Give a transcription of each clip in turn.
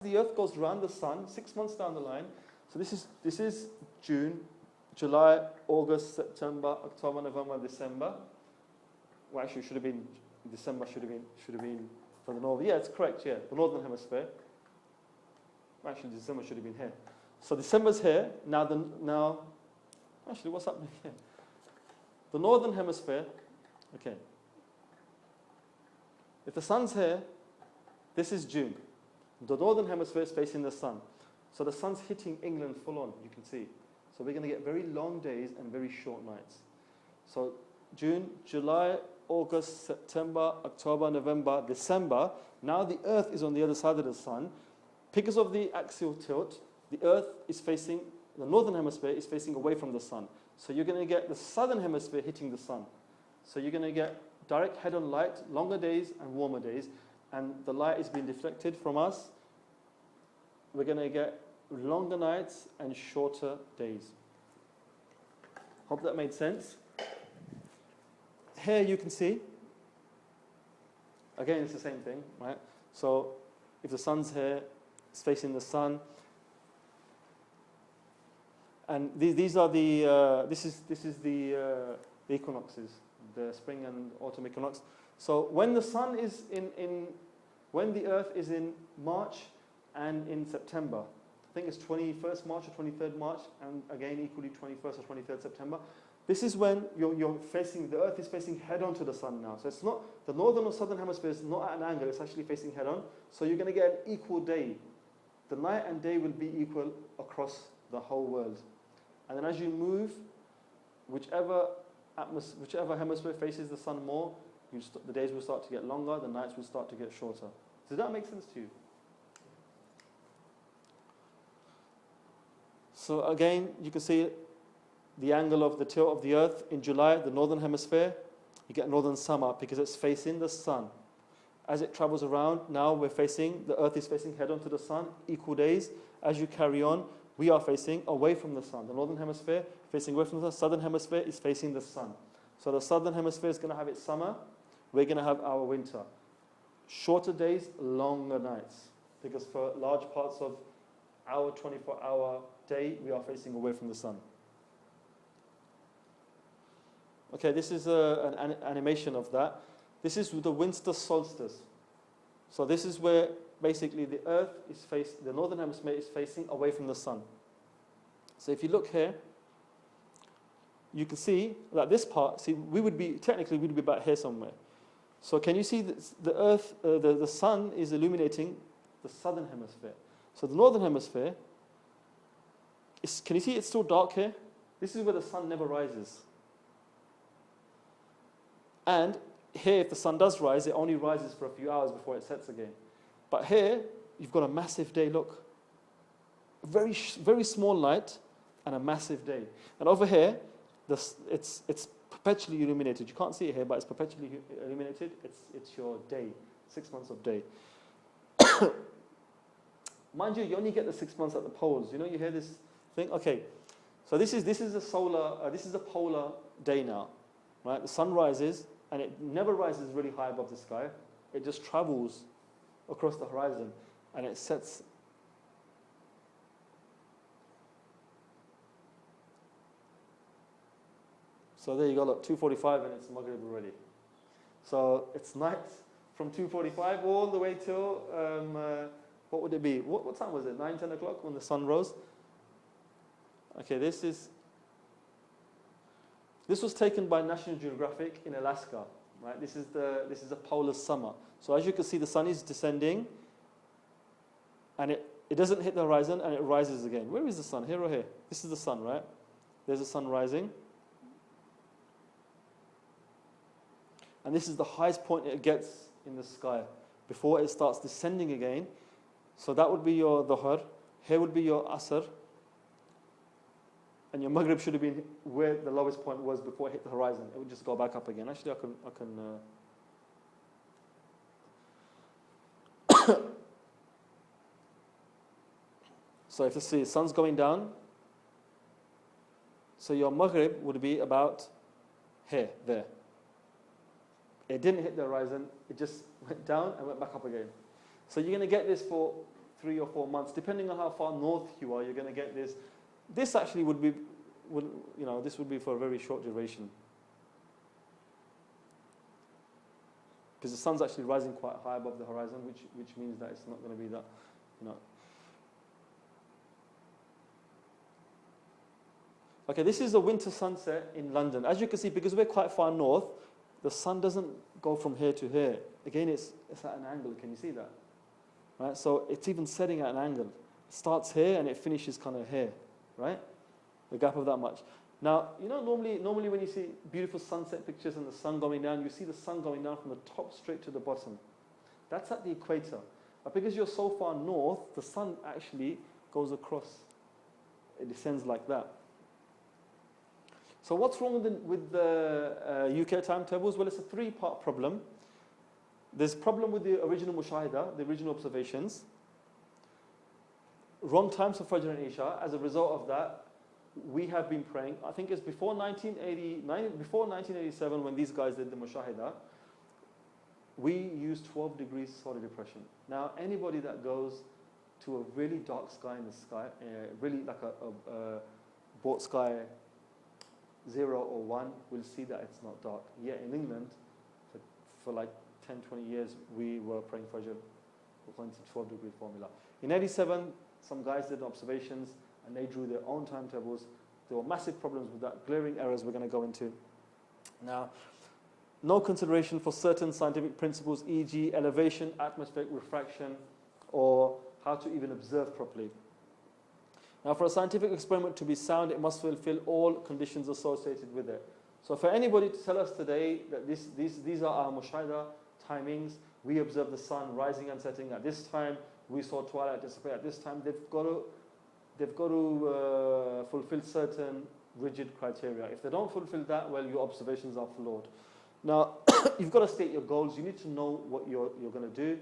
the Earth goes around the sun, 6 months down the line. So this is June, July, August, September, October, November, December. Well, actually, it should have been December. Should have been for the northern. Yeah, it's correct. Yeah, the northern hemisphere. Actually, December should have been here. So December's here now. Actually, what's happening here? The northern hemisphere. Okay. If the sun's here, this is June. The northern hemisphere is facing the sun. So the sun's hitting England full on, you can see. So we're going to get very long days and very short nights. So June, July, August, September, October, November, December. Now the Earth is on the other side of the sun. Because of the axial tilt, the Earth is facing, the northern hemisphere is facing away from the sun. So you're going to get the southern hemisphere hitting the sun. So you're going to get direct head-on light, longer days and warmer days. And the light is being deflected from us. We're going to get longer nights and shorter days. Hope that made sense. Here you can see, again it's the same thing, right? So if the sun's here, it's facing the sun. And these are the, this is the equinoxes, the spring and autumn equinox. So when the sun is when the Earth is in March and in September, I think it's 21st March or 23rd March, and again equally 21st or 23rd September. This is when you're facing, the Earth is facing head-on to the sun now. So it's not, the northern or southern hemisphere is not at an angle, it's actually facing head-on. So you're going to get an equal day. The night and day will be equal across the whole world. And then as you move, whichever hemisphere faces the sun more, the days will start to get longer, the nights will start to get shorter. Does that make sense to you? So again, you can see the angle of the tilt of the Earth in July, the northern hemisphere. You get northern summer because it's facing the sun. As it travels around, now the Earth is facing head on to the sun, equal days. As you carry on, we are facing away from the sun. The northern hemisphere facing away from the sun, southern hemisphere is facing the sun. So the southern hemisphere is going to have its summer, we're going to have our winter. Shorter days, longer nights. Because for large parts of our 24-hour day, we are facing away from the sun. Okay, this is an animation of that. This is the winter solstice. So this is where basically the Earth is the northern hemisphere is facing away from the sun. So if you look here, you can see that this part, technically we'd be about here somewhere. So can you see that the Earth, the sun is illuminating the southern hemisphere. So the northern hemisphere, can you see it's still dark here? This is where the sun never rises. And here, if the sun does rise, it only rises for a few hours before it sets again. But here, you've got a massive day, look. Very, very small light and a massive day. And over here, it's perpetually illuminated. You can't see it here, but it's perpetually illuminated. It's your day, 6 months of day. Mind you, you only get the 6 months at the poles. You know, you hear this thing? Okay, so this is a polar day now, right? The sun rises, and it never rises really high above the sky. It just travels across the horizon, and it sets. So there you go, look, 2:45 and it's Maghrib already. So it's night from 2:45 all the way till, what would it be? What time was it? 9, 10 o'clock when the sun rose? Okay, this was taken by National Geographic in Alaska, right? This is a polar summer. So as you can see, the sun is descending, and it doesn't hit the horizon, and it rises again. Where is the sun? Here or here? This is the sun, right? There's the sun rising. And this is the highest point it gets in the sky before it starts descending again. So that would be your Dhuhr. Here would be your Asr. And your Maghrib should have been where the lowest point was before it hit the horizon. It would just go back up again. Actually, I can So if the sun's going down, so your Maghrib would be about here, there. It didn't hit the horizon, it just went down and went back up again. So you're going to get this for 3 or 4 months, depending on how far north you are, you're going to get this. This actually would be, this would be for a very short duration. Because the sun's actually rising quite high above the horizon, which means that it's not going to be that, Okay, this is the winter sunset in London. As you can see, because we're quite far north, the sun doesn't go from here to here. Again, it's at an angle. Can you see that? Right. So it's even setting at an angle. It starts here and it finishes kind of here, right? The gap of that much. Now, normally when you see beautiful sunset pictures and the sun going down, you see the sun going down from the top straight to the bottom. That's at the equator. But because you're so far north, the sun actually goes across. It descends like that. So what's wrong with the UK timetables? Well, it's a 3-part problem. There's a problem with the original mushahida, the original observations. Wrong times for Fajr and Isha. As a result of that, we have been praying, I think it's before 1987 when these guys did the mushahida, we used 12 degrees solar depression. Now, anybody that goes to a really dark sky in the sky, really like a boat sky, 0 or 1, will see that it's not dark. Yet in England, for like 10, 20 years, we were praying Fajr according to 12 degree formula. In 87, some guys did observations and they drew their own timetables. There were massive problems with that, glaring errors we're going to go into. Now, no consideration for certain scientific principles, e.g. elevation, atmospheric refraction, or how to even observe properly. Now, for a scientific experiment to be sound, it must fulfill all conditions associated with it. So for anybody to tell us today that these are our mushahida timings, we observe the sun rising and setting at this time, we saw twilight dissipate at this time, they've got to fulfill certain rigid criteria. If they don't fulfill that, well, your observations are flawed. Now, you've got to state your goals. You need to know what you're going to do,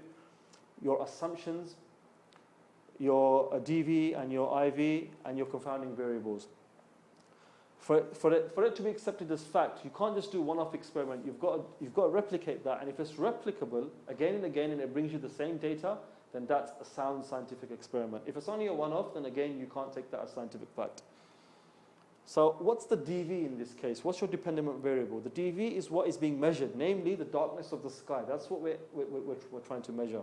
your assumptions, your DV and your IV, and your confounding variables. For it to be accepted as fact, you can't just do one-off experiment. You've got to replicate that, and if it's replicable again and again, and it brings you the same data, then that's a sound scientific experiment. If it's only a one-off, then again, you can't take that as scientific fact. So what's the DV in this case? What's your dependent variable? The DV is what is being measured, namely the darkness of the sky. That's what we're trying to measure.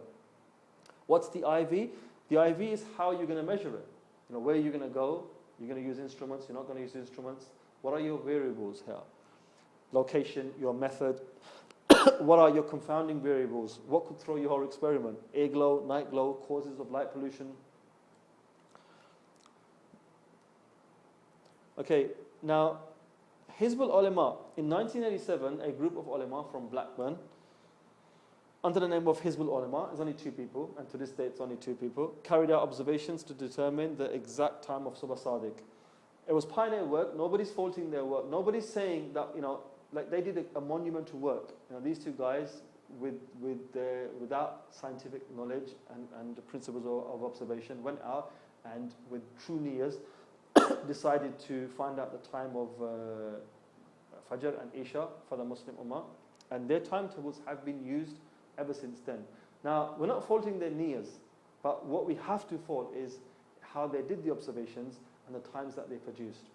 What's the IV? The IV is how you're going to measure it. Where you're going to go. You're going to use instruments. You're not going to use instruments. What are your variables here? Location, your method. What are your confounding variables? What could throw your whole experiment? Air glow, night glow, causes of light pollution. Okay, now, Hizbul Ulama, in 1987, a group of ulama from Blackburn, under the name of Hizbul Ulama, there's only 2 people, and to this day it's only 2 people, carried out observations to determine the exact time of Subh Sadiq. It was pioneer work. Nobody's faulting their work. Nobody's saying that, like they did a monumental work. These 2 guys without scientific knowledge and the principles of observation went out and with true niyas decided to find out the time of Fajr and Isha for the Muslim Ummah, and their timetables have been used ever since then. Now, we're not faulting their niyas, but what we have to fault is how they did the observations and the times that they produced.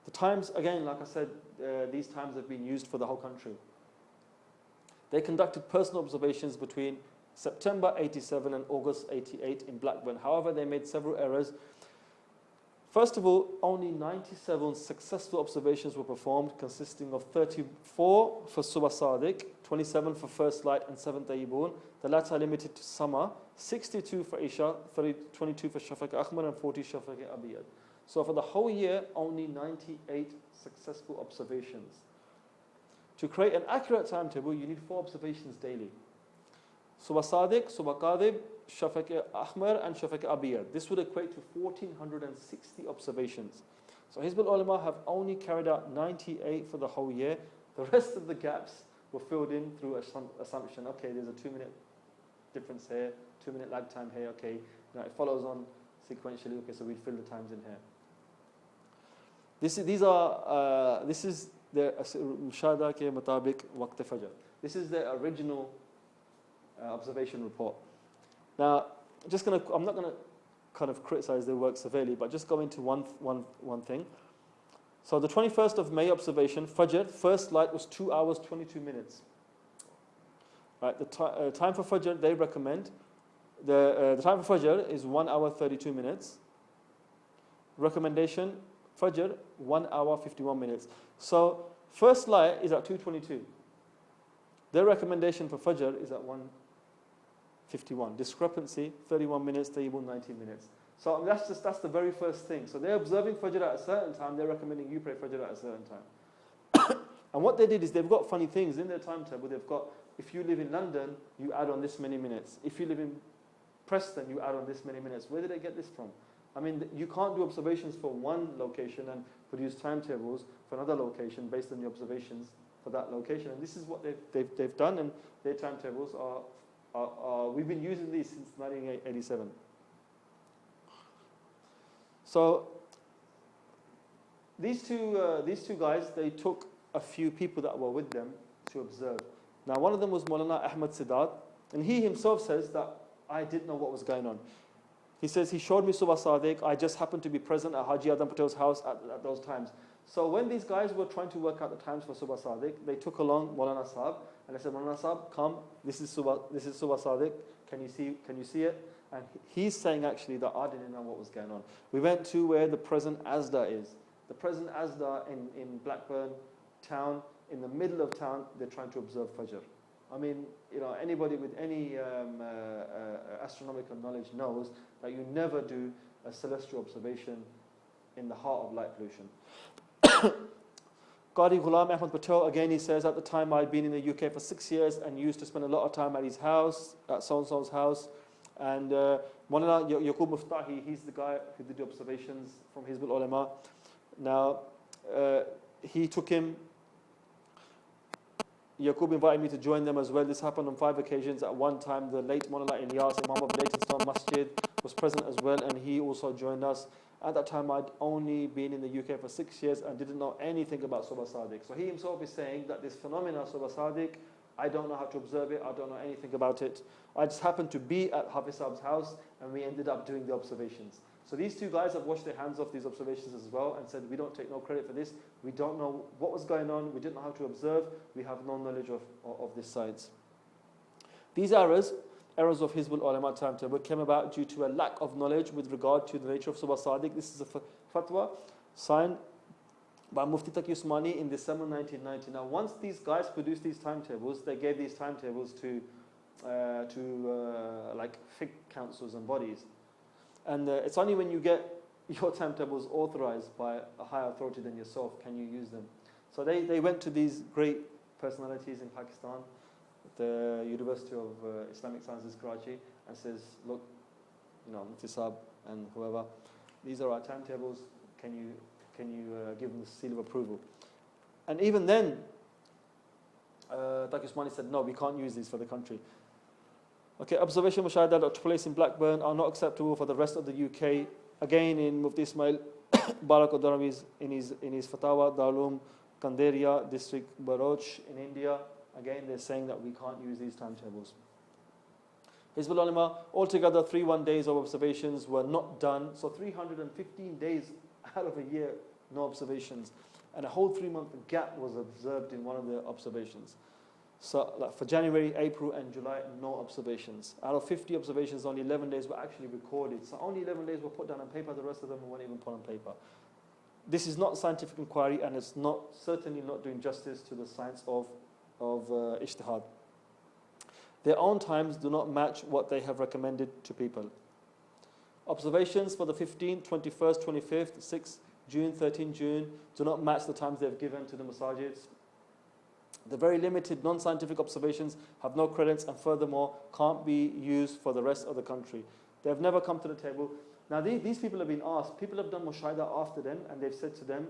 The times, again, like I said, these times have been used for the whole country. They conducted personal observations between September 87 and August 88 in Blackburn. However, they made several errors. First of all, only 97 successful observations were performed, consisting of 34 for Subh Sadiq, 27 for first light and 7 Tayyibun, the latter limited to summer, 62 for Isha, 22 for Shafaq Ahmar, and 40 Shafaq Abiyad. So for the whole year, only 98 successful observations. To create an accurate timetable, you need 4 observations daily. Subh Sadiq, Subh Qadib, Shafaq Ahmar, and Shafaq Abiyad. This would equate to 1,460 observations. So Hizbul Ulama have only carried out 98 for the whole year. The rest of the gaps were filled in through assumption. Okay, there's a 2-minute difference here, 2-minute lag time here. Okay, it follows on sequentially. Okay, so we fill the times in here. This is the Mushahada ke mutabik waqt fajr. This is the original observation report. Now, I'm not gonna kind of criticize their work severely, but just go into one thing. So the 21st of May observation, Fajr, first light was 2 hours 22 minutes. Right, the time for Fajr they recommend, the time for Fajr is 1 hour 32 minutes. Recommendation, Fajr, 1 hour 51 minutes. So first light is at 2:22. Their recommendation for Fajr is at 1:51. Discrepancy, 31 minutes, table 19 minutes. So that's the very first thing. So they're observing Fajr at a certain time, they're recommending you pray Fajr at a certain time. And what they did is they've got funny things in their timetable. They've got, if you live in London, you add on this many minutes. If you live in Preston, you add on this many minutes. Where did they get this from? I mean, you can't do observations for one location and produce timetables for another location based on the observations for that location. And this is what they've done, and their timetables are we've been using these since 1987. So these two guys, they took a few people that were with them to observe. Now, one of them was Maulana Ahmad Siddharth, and he himself says that I didn't know what was going on. He says he showed me Subha Sadiq. I just happened to be present at Haji Adam Patel's house at those times. So when these guys were trying to work out the times for Subha Sadiq, they took along Maulana Sahib and they said, Maulana Sahib, come. This is Subha Sadiq. Can you see it? And he's saying actually that I didn't know what was going on. We went to where the present Asda is. The present Asda in Blackburn town, in the middle of town, they're trying to observe Fajr. I mean, anybody with any astronomical knowledge knows that you never do a celestial observation in the heart of light pollution. Qadi Ghulam Ahmad Patel, again he says, at the time I'd been in the UK for 6 years and used to spend a lot of time at his house, at so-and-so's house. And Maulana Yaqub Muftahi, he's the guy who did the observations from Hizbul Ulama. Now, he took him, Yaqub invited me to join them as well. This happened on 5 occasions. At one time, the late Maulana Ilyas, Imam of Leytonstone Masjid, was present as well, and he also joined us. At that time, I'd only been in the UK for 6 years and didn't know anything about Subha Sadiq. So he himself is saying that this phenomena, Subha Sadiq, I don't know how to observe it, I don't know anything about it. I just happened to be at Hafiz Saab's house, and we ended up doing the observations. So these two guys have washed their hands off these observations as well and said, we don't take no credit for this. We don't know what was going on. We didn't know how to observe. We have no knowledge of this science. These errors of Hizbul Ulama timetable came about due to a lack of knowledge with regard to the nature of Subha Sadiq. This is a fatwa signed by Mufti Taqi Usmani in December 1990. Now, once these guys produced these timetables, they gave these timetables to like fiqh councils and bodies. And it's only when you get your timetables authorized by a higher authority than yourself can you use them. So they went to these great personalities in Pakistan, the University of Islamic Sciences, Karachi, and says, look, Mufti Saab and whoever, these are our timetables. Can you give them the seal of approval? And even then, Taqi Usmani said, no, we can't use these for the country. Okay, observation mushahadah that took place in Blackburn are not acceptable for the rest of the UK. Again, in Mufti Ismail Barak Darami's in his Fatawa, Darul Kanderia, District Baroch in India, again they're saying that we can't use these timetables. Hizbul Ulama, altogether 31 days of observations were not done, so 315 days out of a year, no observations. And a whole 3-month gap was observed in one of the observations. So like for January, April and July, no observations. Out of 50 observations, only 11 days were actually recorded. So only 11 days were put down on paper, the rest of them weren't even put on paper. This is not scientific inquiry, and it's certainly not doing justice to the science of ijtihad. Their own times do not match what they have recommended to people. Observations for the 15th, 21st, 25th, 6th June, 13 June do not match the times they've given to the masajids. The very limited non-scientific observations have no credits and furthermore can't be used for the rest of the country. They have never come to the table. Now these people have been asked, people have done mushahada after them, and they've said to them,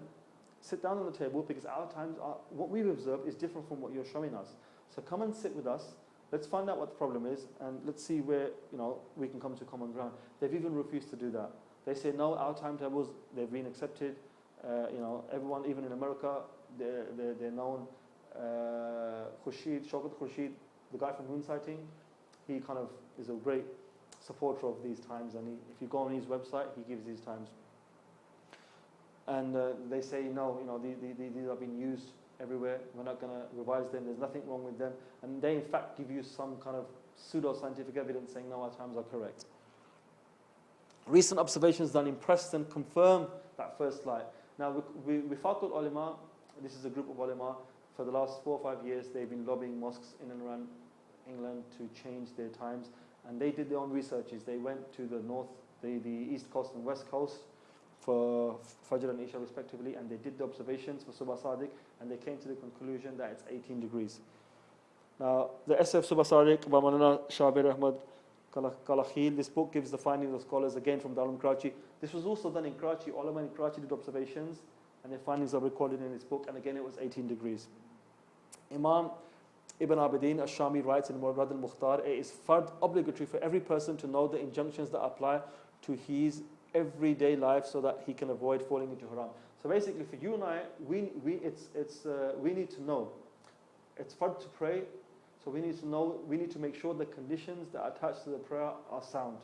sit down on the table because our times are, what we've observed is different from what you're showing us. So come and sit with us, let's find out what the problem is, and let's see where we can come to common ground. They've even refused to do that. They say, no, our timetables, they've been accepted. Everyone, even in America, they're known. Shaukat Khurshid, the guy from moon sighting, he kind of is a great supporter of these times, and if you go on his website, he gives these times. And they say, no, these have been used everywhere. We're not going to revise them. There's nothing wrong with them. And they, in fact, give you some kind of pseudo-scientific evidence saying, no, our times are correct. Recent observations done in Preston confirm that first light. Now, Wifaqul Ulama, this is a group of ulama, for the last 4 or 5 years, they've been lobbying mosques in and around England to change their times. And they did their own researches. They went to the north, the east coast and west coast for Fajr and Isha respectively, and they did the observations for Subha Sadiq, and they came to the conclusion that it's 18 degrees. Now, the SF Subha Sadiq by Maulana Shabir Ahmad Kalakhil, this book gives the findings of scholars again from Darul Karachi. This was also done in Karachi. Ulama in Karachi did observations, and their findings are recorded in this book, and again it was 18 degrees. Imam Ibn Abidin Ash-Shami writes in Murad al-Mukhtar, it is fard obligatory for every person to know the injunctions that apply to his everyday life so that he can avoid falling into haram. So basically for you and I, we need to know. It's fard to pray, so we need to know, we need to make sure the conditions that are attached to the prayer are sound.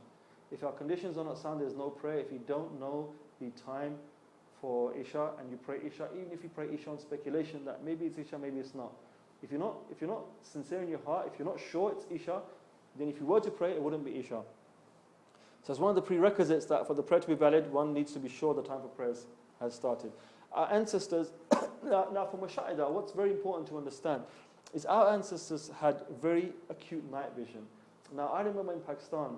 If our conditions are not sound, there's no prayer. If you don't know the time for Isha and you pray Isha, even if you pray Isha on speculation that maybe it's Isha, maybe it's not. If you're not sincere in your heart, if you're not sure it's Isha, then if you were to pray, it wouldn't be Isha. So it's one of the prerequisites that for the prayer to be valid, one needs to be sure the time for prayers has started. Our ancestors, now for Masha'ida, what's very important to understand is our ancestors had very acute night vision. Now I remember in Pakistan,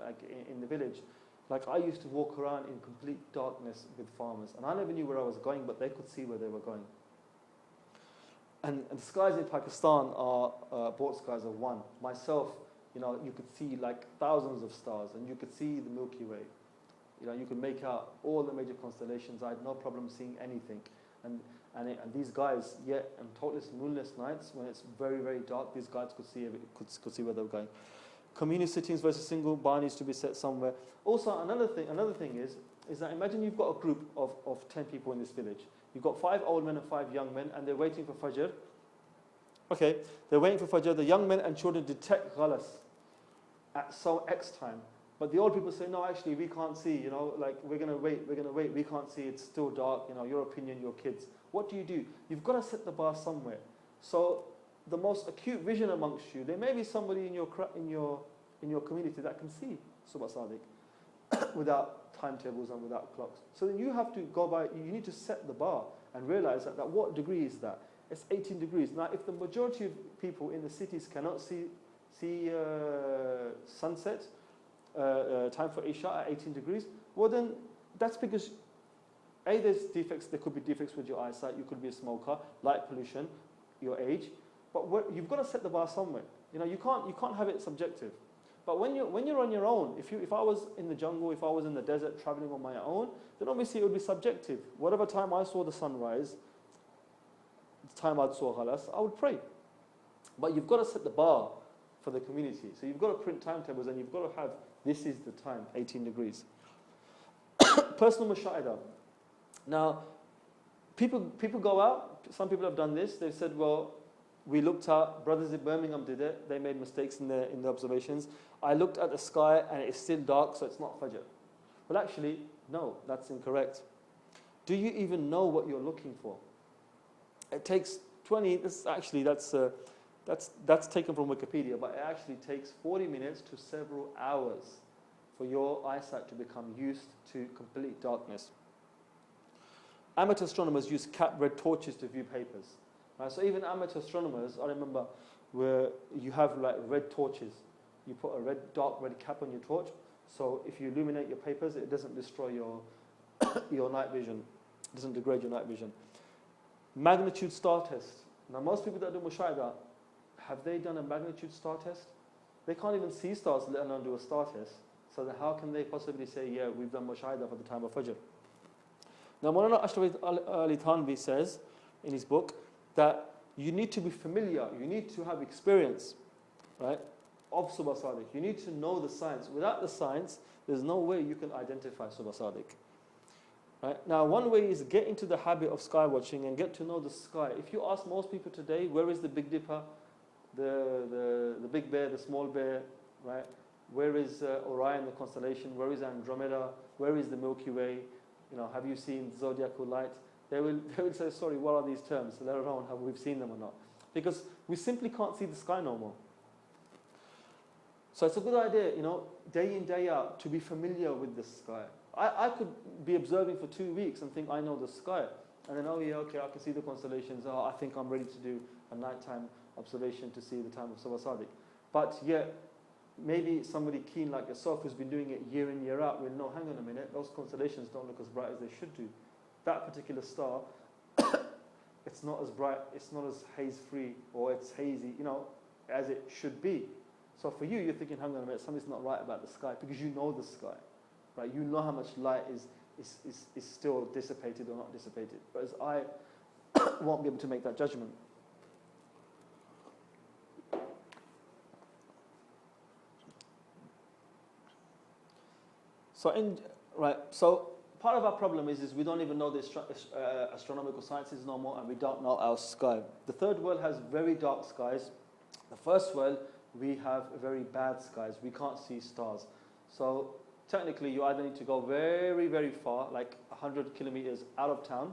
like in the village, like I used to walk around in complete darkness with farmers, and I never knew where I was going, but they could see where they were going. And the skies in Pakistan are broad skies of one. Myself, you could see like thousands of stars, and you could see the Milky Way. You could make out all the major constellations. I had no problem seeing anything. And these guys, on totalist moonless nights, when it's very, very dark, these guys could see where they were going. Community sittings versus single bar needs to be set somewhere. Also, another thing is that imagine you've got a group of 10 people in this village. You've got 5 old men and 5 young men, and they're waiting for Fajr. Okay, they're waiting for Fajr. The young men and children detect ghalas at X time. But the old people say, no, actually, we can't see, like, we're going to wait, we can't see, it's still dark, your opinion, your kids. What do? You've got to set the bar somewhere. So the most acute vision amongst you, there may be somebody in your community that can see Subha Sadiq without timetables and without clocks. So then you have to go by, you need to set the bar and realize that what degree is that? It's 18 degrees. Now, if the majority of people in the cities cannot see sunset, time for Isha at 18 degrees, well then that's because there's defects, there could be defects with your eyesight, you could be a smoker, light pollution, your age, but you've got to set the bar somewhere. You can't have it subjective. But when you're on your own, if I was in the jungle, if I was in the desert traveling on my own, then obviously it would be subjective. Whatever time I saw the sunrise, the time I saw ghalas, I would pray. But you've got to set the bar for the community. So you've got to print timetables, and you've got to have, this is the time, 18 degrees. Personal masha'ida. Now, people go out, some people have done this, they've said, well, we looked out, brothers in Birmingham did it, they made mistakes in the observations. I looked at the sky and it's still dark, so it's not Fajr. Well, actually, no, that's incorrect. Do you even know what you're looking for? It takes 20, that's taken from Wikipedia, but it actually takes 40 minutes to several hours for your eyesight to become used to complete darkness. Amateur astronomers use red torches to view papers. Right? So even amateur astronomers, I remember, where you have like red torches. You put a dark red cap on your torch, so if you illuminate your papers, it doesn't destroy your night vision. It doesn't degrade your night vision. Magnitude star test. Now most people that do mushahada, have they done a magnitude star test? They can't even see stars, let alone do a star test. So then how can they possibly say, yeah, we've done mushahada for the time of Fajr? Now Maulana Ashraf Ali Thanvi says in his book that you need to be familiar, you need to have experience, right, of Subha Sadiq. You need to know the science. Without the science, there's no way you can identify Subha Sadiq. Right? Now, one way is get into the habit of sky watching and get to know the sky. If you ask most people today, where is the Big Dipper, the Big Bear, the Small Bear, right? Where is Orion, the constellation? Where is Andromeda? Where is the Milky Way? Have you seen zodiacal light? They will say, sorry, what are these terms? Let alone have we've seen them or not. Because we simply can't see the sky no more. So it's a good idea, day in, day out, to be familiar with the sky. I could be observing for 2 weeks and think I know the sky. And then, oh yeah, okay, I can see the constellations. Oh, I think I'm ready to do a nighttime observation to see the time of Salah Sadiq. But yet, maybe somebody keen like yourself who's been doing it year in, year out will know, hang on a minute, those constellations don't look as bright as they should do. That particular star, it's not as bright, it's not as haze-free, or it's hazy, as it should be. So for you, you're thinking, hang on a minute, something's not right about the sky, because you know the sky, right? You know how much light is still dissipated or not dissipated. Whereas I won't be able to make that judgment. So part of our problem is we don't even know the astronomical sciences no more, and we don't know our sky. The third world has very dark skies. The first world, we have very bad skies. We can't see stars. So technically, you either need to go very, very far, like 100 kilometers out of town,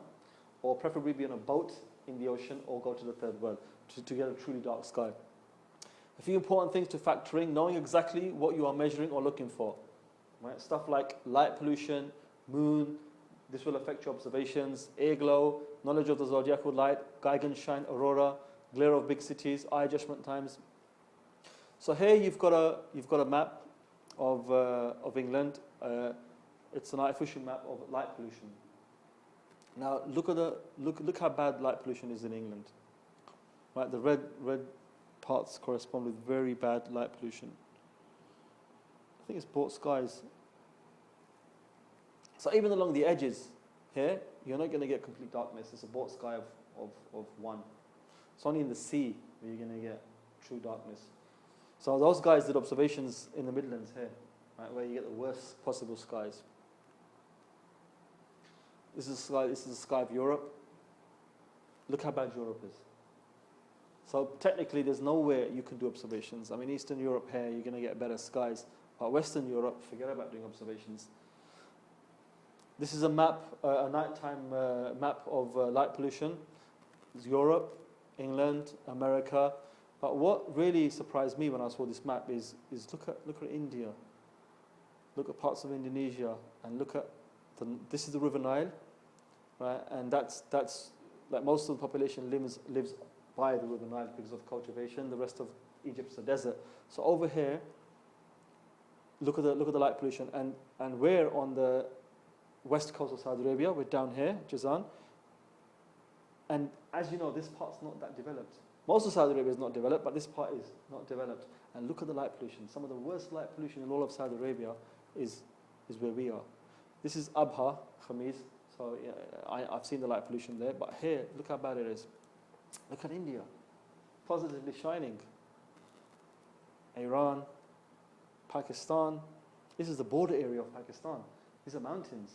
or preferably be on a boat in the ocean, or go to the third world to get a truly dark sky. A few important things to factor in: knowing exactly what you are measuring or looking for. Right? Stuff like light pollution, moon, this will affect your observations, air glow, knowledge of the zodiacal light, Geigenschein, aurora, glare of big cities, eye adjustment times. So here you've got a map of England. It's an artificial map of light pollution. Now look how bad light pollution is in England. Right, the red parts correspond with very bad light pollution. I think it's bought skies. So even along the edges here, you're not going to get complete darkness. It's a bought sky of 1. It's only in the sea where you're going to get true darkness. So those guys did observations in the Midlands here, right, where you get the worst possible skies. This is the sky of Europe. Look how bad Europe is. So technically there's nowhere you can do observations. I mean, Eastern Europe here, you're going to get better skies. But Western Europe, forget about doing observations. This is a map, a nighttime map of light pollution. It's Europe, England, America. But what really surprised me when I saw this map is look at India. Look at parts of Indonesia, and look at this is the River Nile, right? And that's like most of the population lives by the River Nile because of cultivation. The rest of Egypt's a desert. So over here, look at the light pollution, and we're on the west coast of Saudi Arabia. We're down here, Jazan. And as you know, this part's not that developed. Most of Saudi Arabia is not developed, but this part is not developed. And look at the light pollution. Some of the worst light pollution in all of Saudi Arabia is where we are. This is Abha, Khamis. So yeah, I've seen the light pollution there. But here, look how bad it is. Look at India, positively shining. Iran, Pakistan. This is the border area of Pakistan. These are mountains.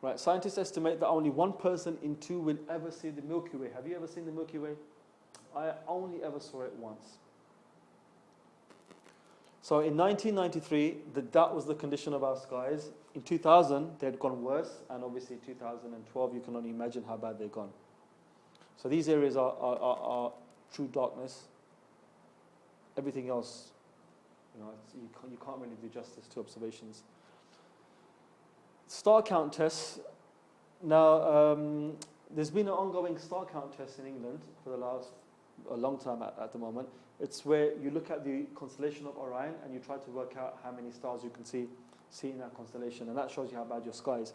Right, scientists estimate that only 1 person in 2 will ever see the Milky Way. Have you ever seen the Milky Way? I only ever saw it once. So in 1993, that was the condition of our skies. In 2000, they had gone worse, and obviously 2012, you can only imagine how bad they've gone. So these areas are true darkness. Everything else, you can't really do justice to observations. Star count tests. Now, there's been an ongoing star count test in England for a long time at the moment. It's where you look at the constellation of Orion and you try to work out how many stars you can see in that constellation, and that shows you how bad your sky is.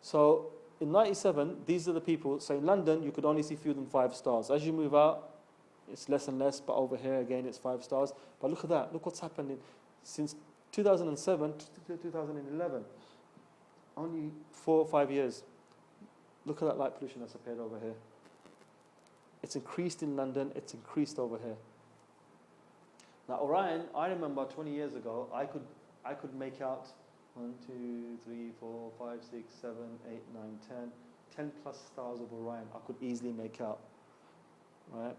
So in 97, these are the people. So in London, you could only see fewer than 5 stars. As you move out, it's less and less, but over here again, it's 5 stars. But look at that. Look what's happened since 2007 to 2011. Only 4 or 5 years. Look at that light pollution that's appeared over here. It's increased in London, it's increased over here. Now Orion, I remember 20 years ago, I could make out 1, 2, 3, 4, 5, 6, 7, 8, 9, 10 plus stars of Orion I could easily make out. Right?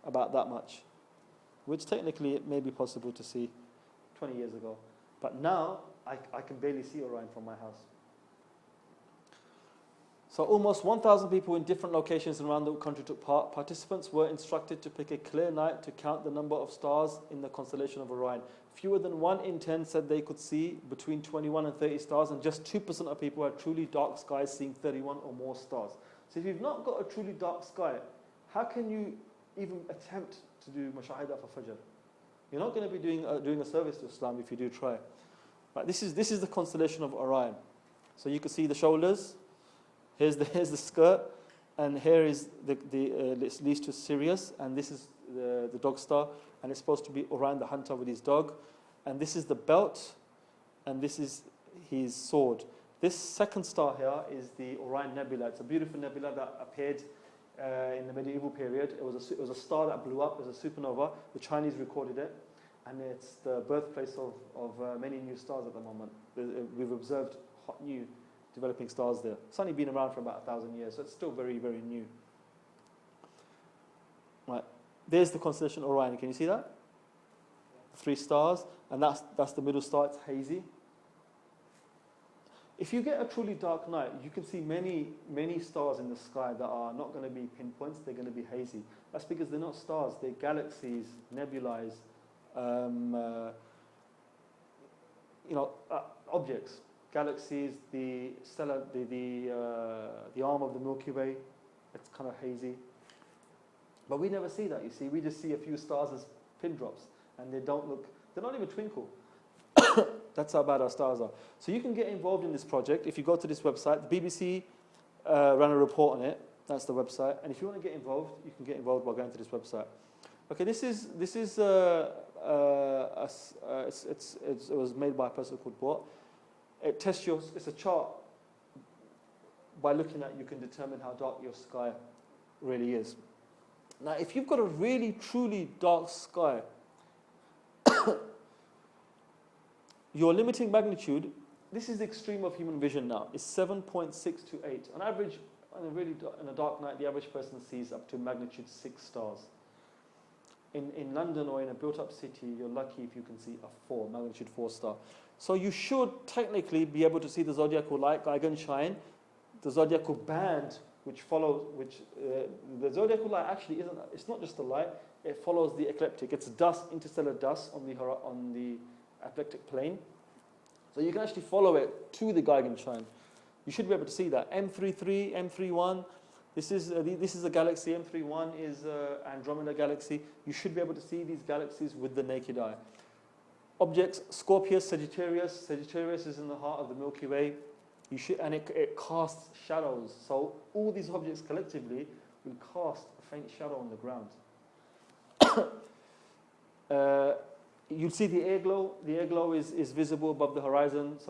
about that much, which technically it may be possible to see 20 years ago. But now, I can barely see Orion from my house. So almost 1,000 people in different locations around the country took part. Participants were instructed to pick a clear night to count the number of stars in the constellation of Orion. Fewer than 1 in 10 said they could see between 21 and 30 stars, and just 2% of people had truly dark skies seeing 31 or more stars. So if you've not got a truly dark sky, how can you even attempt to do Mashahida for Fajr? You're not going to be doing a service to Islam if you do try. Right, this is the constellation of Orion. So you can see the shoulders. Here's the skirt, and here is it leads to Sirius, and this is the dog star, and it's supposed to be Orion the hunter with his dog, and this is the belt, and this is his sword. This second star here is the Orion Nebula. It's a beautiful nebula that appeared in the medieval period. It was a star that blew up. It was a supernova. The Chinese recorded it, and it's the birthplace of many new stars at the moment. We've observed hot new developing stars there. It's only been around for about 1,000 years, so it's still very, very new. Right, there's the constellation Orion. Can you see that? 3 stars, and that's the middle star. It's hazy. If you get a truly dark night, you can see many, many stars in the sky that are not going to be pinpoints. They're going to be hazy. That's because they're not stars. They're galaxies, nebulae, objects. Galaxies, the stellar, the arm of the Milky Way, it's kind of hazy. But we never see that, you see. We just see a few stars as pin drops, and they're not even twinkle. That's how bad our stars are. So you can get involved in this project if you go to this website. The BBC ran a report on it. That's the website. And if you want to get involved, you can get involved by going to this website. Okay, it was made by a person called Bot. It tests it's a chart. By looking at it, you can determine how dark your sky really is. Now, if you've got a really, truly dark sky, your limiting magnitude, this is the extreme of human vision now, is 7.628. On average, in a dark night, the average person sees up to magnitude 6 stars. In London or in a built-up city, you're lucky if you can see a magnitude 4 star. So you should technically be able to see the zodiacal light, Geigenschein, the zodiacal band, the zodiacal light actually isn't. It's not just a light. It follows the ecliptic. It's dust, interstellar dust on the ecliptic plane. So you can actually follow it to the Geigenschein. You should be able to see that. M33, M31. This is a galaxy. M31 is Andromeda galaxy. You should be able to see these galaxies with the naked eye. Objects: Scorpius, Sagittarius. Sagittarius is in the heart of the Milky Way. And it casts shadows. So all these objects collectively will cast a faint shadow on the ground. You'll see the air glow. The air glow is visible above the horizon. So